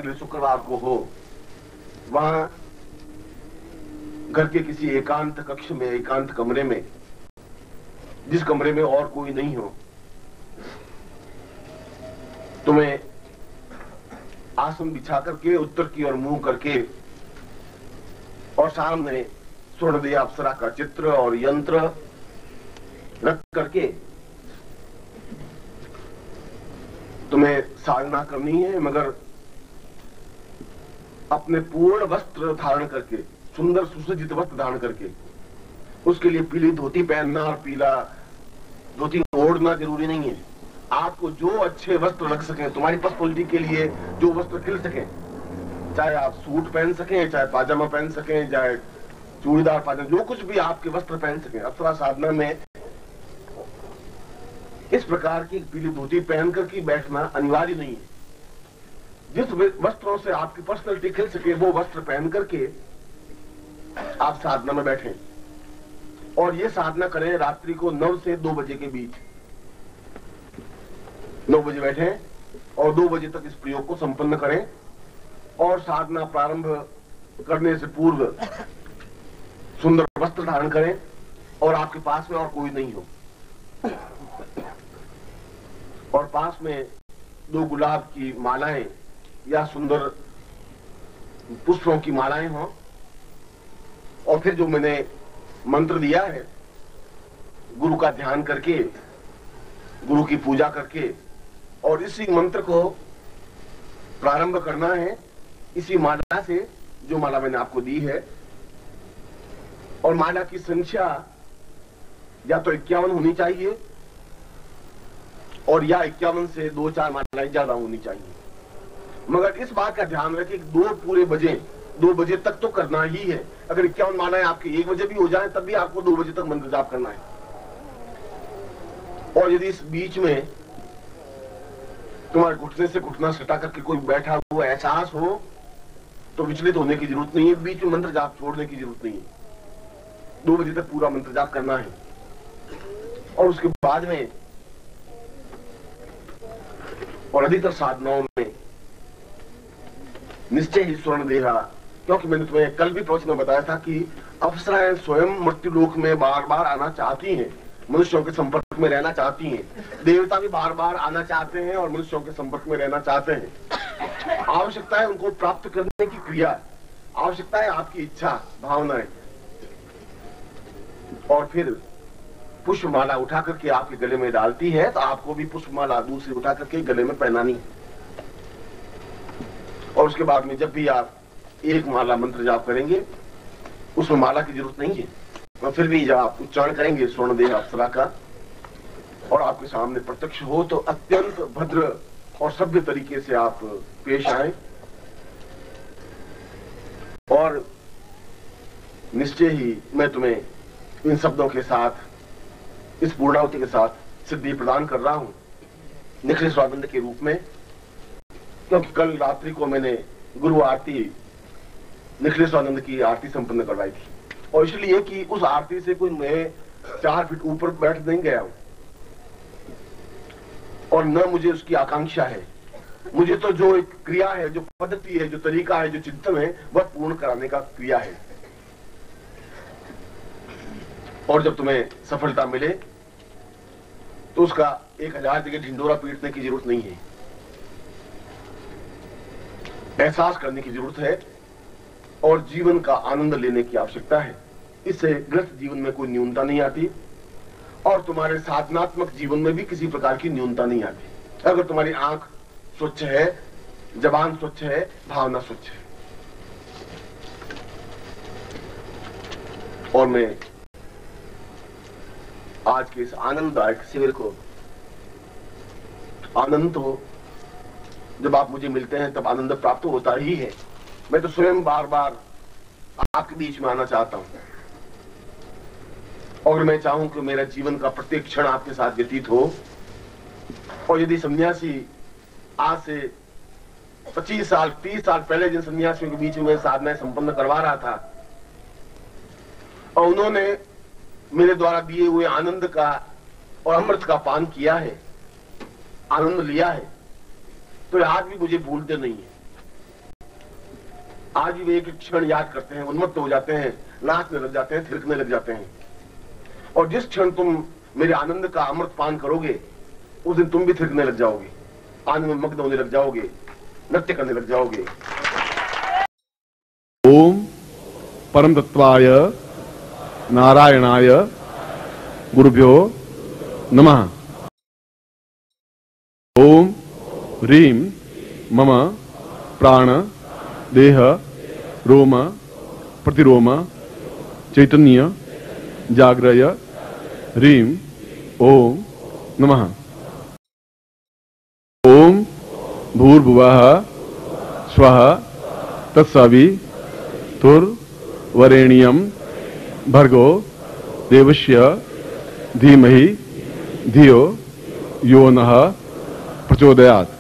अगले शुक्रवार को हो, वहां घर के किसी एकांत कक्ष में, एकांत कमरे में, जिस कमरे में और कोई नहीं हो, तुम्हें आसन बिछा करके उत्तर की ओर मुंह करके और सामने स्वर्णदेह अप्सरा का चित्र और यंत्र रख करके तुम्हें साधना करनी है, मगर अपने पूर्ण वस्त्र धारण करके, सुंदर सुसज्जित वस्त्र धारण करके। उसके लिए पीली धोती पहनना और पीला धोती ओढ़ना जरूरी नहीं है। आपको जो अच्छे वस्त्र रख सकें, तुम्हारी पर्सनैलिटी के लिए जो वस्त्र खिल सकें, चाहे आप सूट पहन सकें, चाहे पाजामा पहन सकें, चाहे चूड़ीदार पाजामा, जो कुछ भी आपके वस्त्र पहन सकें। अप्सरा साधना में इस प्रकार की पीली धोती पहन करके बैठना अनिवार्य नहीं है। जिस वस्त्रों से आपकी पर्सनैलिटी खिल सके वो वस्त्र पहन करके आप साधना में बैठें और ये साधना करें रात्रि को 9 से 2 बजे के बीच। 9 बजे बैठें और 2 बजे तक इस प्रयोग को संपन्न करें और साधना प्रारंभ करने से पूर्व सुंदर वस्त्र धारण करें और आपके पास में और कोई नहीं हो और पास में 2 गुलाब की मालाएं या सुंदर पुष्पों की मालाएं हों और फिर जो मैंने मंत्र दिया है, गुरु का ध्यान करके, गुरु की पूजा करके और इसी मंत्र को प्रारंभ करना है, इसी माला से, जो माला मैंने आपको दी है। और माला की संख्या या तो 51 होनी चाहिए और या 51 से 2-4 मालाएं ज्यादा होनी चाहिए। मगर इस बात का ध्यान रखें कि 2 बजे तक तो करना ही है। अगर 51 मालाएं आपके 1 बजे भी हो जाए तब भी आपको 2 बजे तक मंत्र जाप करना है। और यदि इस बीच में तुम्हारे घुटने से घुटना सटा करके कोई बैठा हुआ एहसास हो तो विचलित होने की जरूरत नहीं है, बीच में मंत्र जाप छोड़ने की जरूरत नहीं है। 2 बजे तक पूरा मंत्र जाप करना है और उसके बाद में और अधिकतर साधनाओं में निश्चय ही स्वर्ण देहा, क्योंकि मैंने तुम्हें कल भी प्रवचन में बताया था कि अप्सराएं स्वयं मृत्यु लोक में बार बार आना चाहती हैं, मनुष्यों के संपर्क में रहना चाहती हैं। देवता भी बार बार आना चाहते हैं और मनुष्यों के संपर्क में रहना चाहते हैं। आवश्यकता है उनको प्राप्त करने की क्रिया, आवश्यकता है आपकी इच्छा, भावनाएं। और फिर पुष्पमाला उठा करके आपके गले में डालती है तो आपको भी पुष्पमाला दूसरी उठा करके गले में पहनानी है। और उसके बाद में जब भी आप एक माला मंत्र जाप करेंगे उसमें माला की जरूरत नहीं है, और फिर भी जब आप उच्चारण करेंगे स्वर्णदेह अप्सरा का और आपके सामने प्रत्यक्ष हो तो अत्यंत भद्र और सभ्य तरीके से आप पेश आए और निश्चय ही मैं तुम्हें इन शब्दों के साथ, इस पूर्णाहुति के साथ सिद्धि प्रदान कर रहा हूं निखिल स्वानंद के रूप में, क्योंकि कल रात्रि को मैंने गुरु आरती निखिल स्वानंद की आरती संपन्न करवाई थी और इसलिए कि उस आरती से कोई मैं 4 फीट ऊपर बैठ नहीं गया हूं और न मुझे उसकी आकांक्षा है। मुझे तो जो एक क्रिया है, जो पद्धति है, जो तरीका है, जो चिंतन है, वह पूर्ण कराने का क्रिया है। और जब तुम्हें सफलता मिले तो उसका 1000 जगह ढिंडोरा पीटने की जरूरत नहीं है, एहसास करने की जरूरत है और जीवन का आनंद लेने की आवश्यकता है। इससे ग्रस्त जीवन में कोई न्यूनता नहीं आती और तुम्हारे साधनात्मक जीवन में भी किसी प्रकार की न्यूनता नहीं आती। अगर तुम्हारी आंख स्वच्छ है, जबान स्वच्छ है, भावना स्वच्छ है। और मैं आज के इस आनंददायक शिविर को, आनंद तो जब आप मुझे मिलते हैं तब आनंद प्राप्त होता ही है। मैं तो स्वयं बार बार आपके बीच में आना चाहता हूं और मैं चाहूं कि मेरा जीवन का प्रत्येक क्षण आपके साथ व्यतीत हो। और यदि सन्यासी आज से 25 साल 30 साल पहले जिन सन्यासियों के बीच में साधनाएं संपन्न करवा रहा था और उन्होंने मेरे द्वारा दिए हुए आनंद का और अमृत का पान किया है, आनंद लिया है, तो आज भी मुझे भूलते नहीं है। आज भी वे एक क्षण याद करते हैं, उन्मत्त हो जाते हैं, नाचने लग जाते हैं, थिरकने लग जाते हैं। और जिस क्षण तुम मेरे आनंद का अमृत पान करोगे, उस दिन तुम भी थिरकने लग जाओगे, आनंद में मग्न होने लग जाओगे, नृत्य करने लग जाओगे। ओम परम तत्वाय नारायणाय गुरुभ्यो नमः। ओम ह्रीं मम प्राण देह रोम प्रतिरोम चैतन्य जाग्रय ह्रीं ओम नमः। ओम भूर्भुवः स्वः तत्सवितुर्वरेण्यं भर्गो देवस्य धीमहि धियो यो नः प्रचोदयात्।